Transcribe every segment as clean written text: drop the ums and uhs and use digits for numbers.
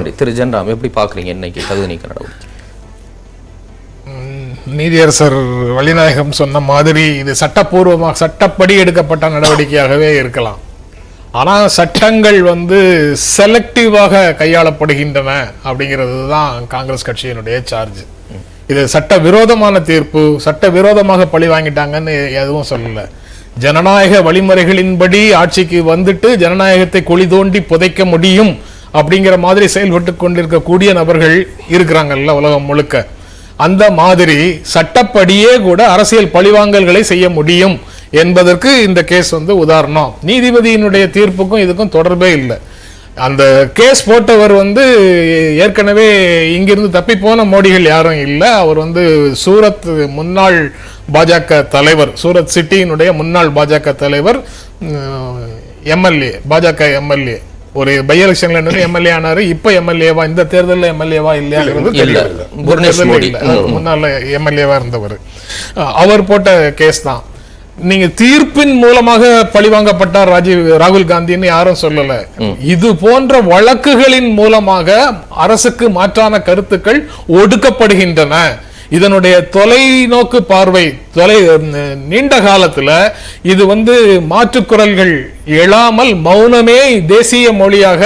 நன்றி. திரு ஜென்ராம், எப்படி பார்க்குறீங்க இன்னைக்கு தகுதி நீக்க நடவடிக்கை? நீதியரசர் வள்ளிநாயகம் சொன்ன மாதிரி இது சட்டப்பூர்வமாக சட்டப்படி எடுக்கப்பட்ட நடவடிக்கையாகவே இருக்கலாம். ஆனால் சட்டங்கள் செலக்டிவாக கையாளப்படுகின்றன அப்படிங்கிறது தான் காங்கிரஸ் கட்சியினுடைய சார்ஜ். இது சட்ட விரோதமான தீர்ப்பு, சட்ட விரோதமாக பழி வாங்கிட்டாங்கன்னு எதுவும் சொல்லல. ஜனநாயக வழிமுறைகளின்படி ஆட்சிக்கு வந்துட்டு ஜனநாயகத்தை குழி தோண்டி புதைக்க முடியும் அப்படிங்கிற மாதிரி செயல்பட்டு கொண்டிருக்கக்கூடிய நபர்கள் இருக்கிறாங்கல்ல உலகம் முழுக்க. அந்த மாதிரி சட்டப்படியே கூட அரசியல் பழிவாங்கல்களை செய்ய முடியும் என்பதற்கு இந்த கேஸ் உதாரணம். நீதிபதியினுடைய தீர்ப்புக்கும் இதுக்கும் தொடர்பே இல்லை. அந்த கேஸ் போட்டவர் ஏற்கனவே இங்கிருந்து தப்பி போன மோடிகள் யாரும் இல்லை. அவர் சூரத் முன்னாள் பாஜக தலைவர், சூரத் சிட்டியினுடைய முன்னாள் பாஜக தலைவர், எம்எல்ஏ, பாஜக எம்எல்ஏ. ஒரு பை எலெக்ஷன்ல எம்எல்ஏ ஆனாரு. இப்ப எம்எல்ஏவா, இந்த தேர்தலில் எம்எல்ஏவா இல்லையாங்கிறது தெரியல. முன்னாள் எம்எல்ஏவா இருந்தவர். அவர் போட்ட கேஸ் தான். நீங்க தீர்ப்பின் மூலமாக பழிவாங்கப்பட்டார் ராகுல் காந்தின்னு யாரும் சொல்லல. இது போன்ற வழக்குகளின் மூலமாக அரசுக்கு மாற்றான கருத்துக்கள் ஒடுக்கப்படுகின்றன. இதனுடைய தொலைநோக்கு பார்வை, நீண்ட காலத்துல இது மாற்றுக்குரல்கள் எழாமல் மௌனமே தேசிய மொழியாக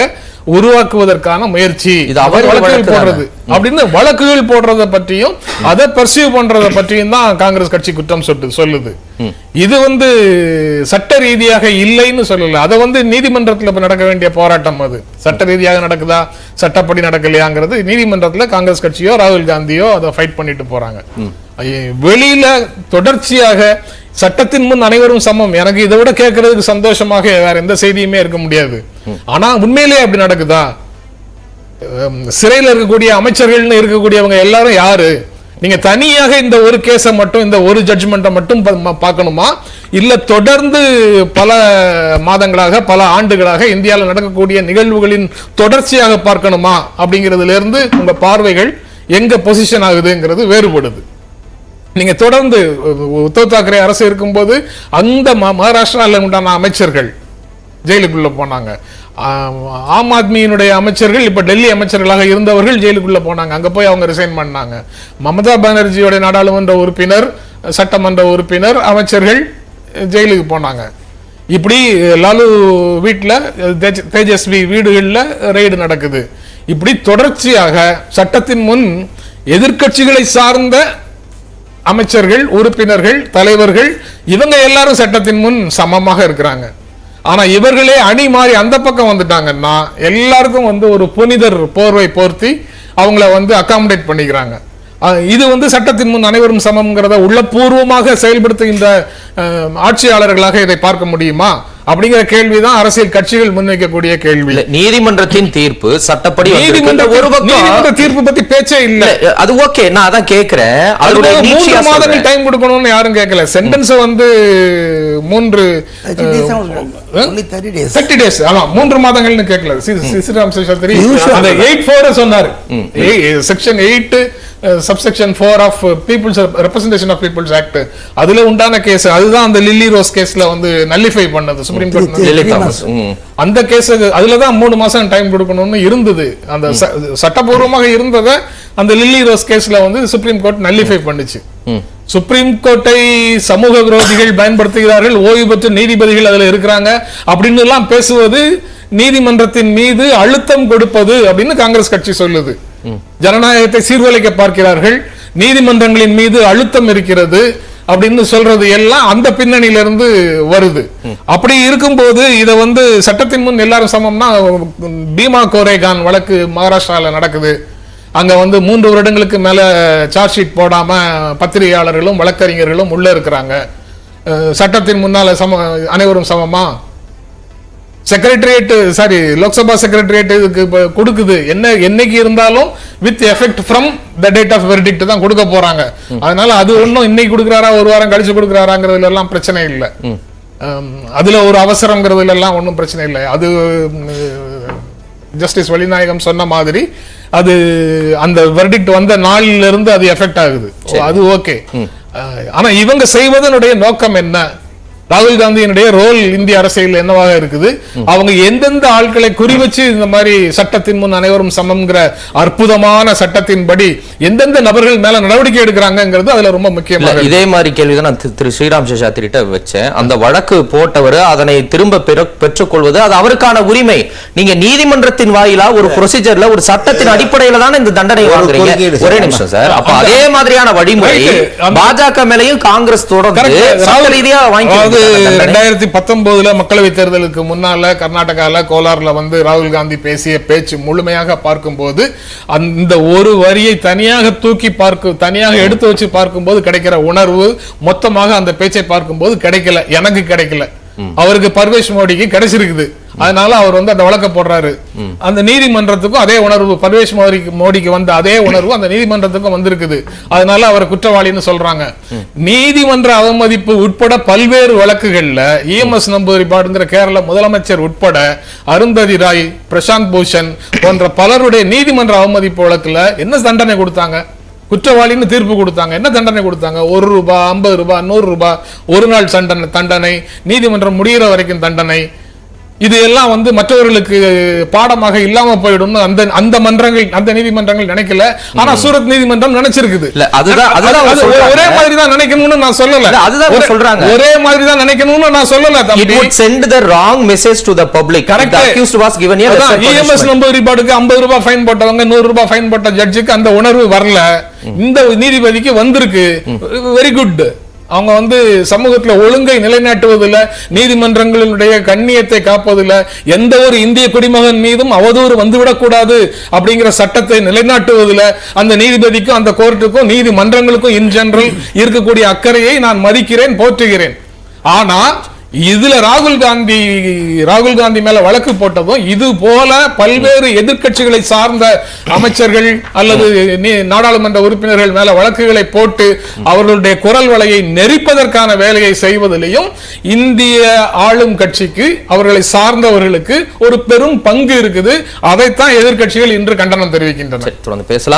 உருவாக்குவதற்கான முயற்சி. வழக்குகள் போடுறது அப்படின்னு வழக்குகள் போடுறத பற்றியும் அதை பர்சியூ பண்றத பற்றியும் தான் காங்கிரஸ் கட்சி குற்றம் சொல்லுது. இது சட்ட ரீதியாக இல்லைன்னு சொல்லல. அதை நீதிமன்றத்தில் நடக்க வேண்டிய போராட்டம். அது சட்ட ரீதியாக நடக்குதா, சட்டப்படி நடக்கலையாங்கிறது நீதிமன்றத்துல காங்கிரஸ் கட்சியோ ராகுல் காந்தியோ அதை ஃபைட் பண்ணிட்டு போறாங்க. வெளியில தொடர்ச்சியாக சட்டத்தின் முன் அனைவரும் சமம், எனக்கு இதை விட கேட்கறதுக்கு சந்தோஷமாக வேற எந்த செய்தியுமே இருக்க முடியாது. ஆனா உண்மையிலேயே அப்படி நடக்குதா? சிறையில் இருக்கக்கூடிய அமைச்சர்கள் இருக்கக்கூடியவங்க எல்லாரும் யாரு? நீங்க தனியாக இந்த ஒரு கேஸை மட்டும், இந்த ஒரு ஜட்ஜ்மெண்ட்டை மட்டும் பார்க்கணுமா, இல்ல தொடர்ந்து பல மாதங்களாக பல ஆண்டுகளாக இந்தியாவில் நடக்கக்கூடிய நிகழ்வுகளின் தொடர்ச்சியாக பார்க்கணுமா அப்படிங்கிறதுல இருந்து உங்க பார்வைகள் எங்க பொசிஷன் ஆகுதுங்கிறது வேறுபடுது. நீங்க தொடர்ந்து உத்தவ் தாக்கரே அரசு இருக்கும்போது அந்த மகாராஷ்டிராவில் உண்டான அமைச்சர்கள் ஜெயிலுக்குள்ள போனாங்க. ஆம் ஆத்மியினுடைய அமைச்சர்கள் இப்ப டெல்லி அமைச்சர்களாக இருந்தவர்கள் ஜெயிலுக்குள்ள போனாங்க. அங்க போய் அவங்க ரிசைன் பண்ணாங்க. மமதா பானர்ஜியோட நாடாளுமன்ற உறுப்பினர், சட்டமன்ற உறுப்பினர், அமைச்சர்கள் ஜெயிலுக்கு போனாங்க. இப்படி லாலு வீட்டுல, தேஜஸ்வி வீடுகள்ல ரெய்டு நடக்குது. இப்படி தொடர்ச்சியாக சட்டத்தின் முன் எதிர்க்கட்சிகளை சார்ந்த அமைச்சர்கள், உறுப்பினர்கள், தலைவர்கள் இவங்க எல்லாரும் சட்டத்தின் முன் சமமாக இருக்கிறாங்க. ஆனா இவர்களே அணி மாறி அந்த பக்கம் வந்துட்டாங்கன்னா எல்லாருக்கும் ஒரு புனிதர் போர்வை போர்த்தி அவங்கள அகாமடேட் பண்ணிக்கிறாங்க. இது சட்டத்தின் முன் அனைவரும் சமம்ங்கிறத உள்ளபூர்வமாக செயல்படுத்துகின்ற ஆட்சியாளர்களாக இதை பார்க்க முடியுமா அப்படிங்கிற கேள்விதான் அரசியல் கட்சிகள் முன்வைக்கக்கூடிய கேள்வி. நீதிமன்றத்தின் தீர்ப்பு சட்டப்படி நீதிமன்ற தீர்ப்பு பத்தி பேச்சே இல்ல. அது ஓகே, நான் அதான் கேக்குறேன். 3 மாதங்கள் டைம் கொடுக்கணும்னு யாரும் கேட்கல. சென்டென்ஸ் 30 days, ஆமா 3 மாதங்கள்னு கேட்கல. ஸ்ரீராம் சேஷாத்ரி அந்த 8(4) சொன்னாரு. Section 8 subsection 4 of people's representation of people's act, அதுல உண்டான கேஸ். அதுதான் அந்த லில்லி ரோஸ் கேஸ்ல நல்லிஃபை பண்ணது சுப்ரீம் கோர்ட். அந்த கேஸ் அதுலதான் 3 மாசம் டைம் கொடுக்கணும்னு இருந்தது. அந்த சட்டபூர்வமாக இருந்ததை அந்த லில்லி ரோஸ் கேஸ்ல சுப்ரீம் கோர்ட் நல்லிஃபை பண்ணுச்சு. சுப்ரீம் கோர்ட்டை சமூக விரோதிகள் பயன்படுத்துகிறார்கள், ஓய்வு பெற்ற நீதிபதிகள் அதுல இருக்கிறாங்க அப்படின்னு எல்லாம் பேசுவது நீதிமன்றத்தின் மீது அழுத்தம் கொடுப்பது அப்படின்னு காங்கிரஸ் கட்சி சொல்லுது. ஜனநாயகத்தை சீர்குலைக்க பார்க்கிறார்கள், நீதிமன்றங்களின் மீது அழுத்தம் இருக்கிறது அப்படின்னு சொல்றது எல்லாம் அந்த பின்னணியிலிருந்து வருது. அப்படி இருக்கும்போது இதை சட்டத்தின் முன் எல்லாரும் சமம்னா, பீமா கோரேகான் வழக்கு மகாராஷ்டிரால நடக்குது. அங்க 3 வருடங்களுக்கு மேல சார்ஜ் ஷீட் போடாம பத்திரிகையாளர்களும் வழக்கறிஞர்களும் உள்ள இருக்கிறாங்க. சட்டத்தின் முன்னால அனைவரும் சமமா? செக்ரட்டரியேட், சாரி, லோக்சபா செக்ரட்டரியேட் இதுக்கு கொடுக்குது. என்னைக்கு இருந்தாலும் with effect from the date of verdict தான் கொடுக்க போறாங்க. அதனால அது ஒன்னும் இன்னைக்கு கொடுக்குறாரா ஒரு வாரம் கழிச்சு கொடுக்குறாராங்கிறதுல எல்லாம் பிரச்சனை இல்லை. அதுல ஒரு அவசரங்கிறதுல எல்லாம் ஒன்றும் பிரச்சனை இல்லை. அது ஜஸ்டிஸ் வள்ளிநாயகம் சொன்ன மாதிரி அது அந்த வெர்டிக்ட் வந்த நாளில இருந்து அது எஃபெக்ட் ஆகுது. அது ஓகே. ஆனா இவங்க செய்வதனுடைய நோக்கம் என்ன? ராகுல் காந்தியினுடைய ரோல் இந்திய அரசியல் என்னவாக இருக்குது, அவங்க எந்தெந்த ஆட்களை குறிவச்சு இந்த மாதிரி சட்டத்தின் முன் அனைவரும் சமம்ங்கிற அற்புதமான சட்டத்தின்படி எந்தெந்த நபர்கள் மேல நடவடிக்கை எடுக்கிறாங்கிறது அதுல ரொம்ப முக்கியமாக. இதே மாதிரி கேள்விதான் நான் திரு ஸ்ரீராம் சேஷாத்திரிட்ட வச்சேன். அந்த வழக்கு போட்டவர் அதனை திரும்ப பெற்றுக்கொள்வது அது அவருக்கான உரிமை. நீங்க நீதிமன்றத்தின் வாயிலா ஒரு ப்ரொசீஜர்ல ஒரு சட்டத்தின் அடிப்படையில தான் இந்த தண்டனை வாங்குறீங்க. ஒரே நிமிஷம் சார், அப்ப அதே மாதிரியான வழிமுறை பாஜக மேலையும் காங்கிரஸ் தொடர்ந்து சட்ட ரீதியா வாங்கி 2019 மக்களவை தேர்தலுக்கு முன்னால கர்நாடகால கோலார்ல வந்து ராகுல் காந்தி பேசிய பேச்சு முழுமையாக பார்க்கும்போது அந்த ஒரு வரியை தனியாக தனியாக எடுத்து வச்சு பார்க்கும்போது கிடைக்கிற உணர்வு மொத்தமாக அந்த பேச்சை பார்க்கும்போது கிடைக்கல, எனக்கு கிடைக்கல. அவருக்கு பர்வேஷ் மோடிக்கு கிடைச்சிருக்குது, அதனால அவர் வந்து அந்த வழக்க போடுறாரு. அந்த நீதிமன்றத்துக்கும் அதே உணர்வு, பர்வேஷ் மோடிக்கு வந்த அதே உணர்வு அந்த நீதிமன்றத்துக்கும் வந்திருக்குது. அதனால அவர் குற்றவாளின்னு சொல்றாங்க. நீதிமன்ற அவமதிப்பு உட்பட பல்வேறு வழக்குகள்ல இஎம்எஸ் நம்பூதிரிபாடுங்கிற கேரள முதலமைச்சர் உட்பட அருந்ததி ராய், பிரசாந்த் பூஷன் போன்ற பலருடைய நீதிமன்ற அவமதிப்பு வழக்குல என்ன தண்டனை கொடுத்தாங்க? குற்றவாளின்னு தீர்ப்பு கொடுத்தாங்க. என்ன தண்டனை கொடுத்தாங்க? 1 ரூபாய், 50 ரூபாய், 100 ரூபாய், ஒரு நாள் தண்டனை, நீதிமன்றம் முடிகிற வரைக்கும் தண்டனை. இது எல்லாம் வந்து மற்றவர்களுக்கு பாடமாக இல்லாம போயிடும் அந்த மன்றங்கள், அந்த நீதிமன்றங்கள் நினைக்கல. ஆனா சூரத் நீதிமன்றம் நினைச்சிருக்குது. ஒரே மாதிரி தான் நினைக்கணும்னு நான் சொல்லல. அதுதான் சொல்றாங்க, ஒரே மாதிரி தான் நினைக்கணும்னு நான் சொல்லல. It would send the wrong message to the public. Correct. The accused was given a lesser punishment. EMS நம்பூதிரிபாடுக்கு 50 ரூபாய் ஃபைன் போட்டவங்க 100 ரூபாய் ஃபைன் போட்ட ஜட்ஜுக்கு அந்த உணர்வு வரல, இந்த நீதிபதிக்கு வந்திருக்கு. Very good. அவங்க வந்து சமூகத்துல ஒழுங்கை நிலைநாட்டுவதில்லை, நீதிமன்றங்களுடைய கண்ணியத்தை காப்பதில்லை, எந்த ஒரு இந்திய குடிமகன் மீதும் அவதூறு வந்துவிடக்கூடாது அப்படிங்கிற சட்டத்தை நிலைநாட்டுவதில்லை. அந்த நீதிபதிக்கும் அந்த கோர்ட்டுக்கும் நீதிமன்றங்களுக்கும் இன் ஜெனரல் இருக்கக்கூடிய அக்கறையை நான் மதிக்கிறேன், போற்றுகிறேன். ஆனா இதுல ராகுல் காந்தி மேல வழக்கு போட்டதும் இது போல பல்வேறு எதிர்க்கட்சிகளை சார்ந்த அமைச்சர்கள் அல்லது நாடாளுமன்ற உறுப்பினர்கள் மேல வழக்குகளை போட்டு அவர்களுடைய குரல் வலையை நெரிப்பதற்கான வேலையை செய்வதிலையும் இந்திய ஆளும் கட்சிக்கு, அவர்களை சார்ந்தவர்களுக்கு ஒரு பெரும் பங்கு இருக்குது. அதைத்தான் எதிர்க்கட்சிகள் இன்று கண்டனம் தெரிவிக்கின்றன. தொடர்ந்து பேசலாம்.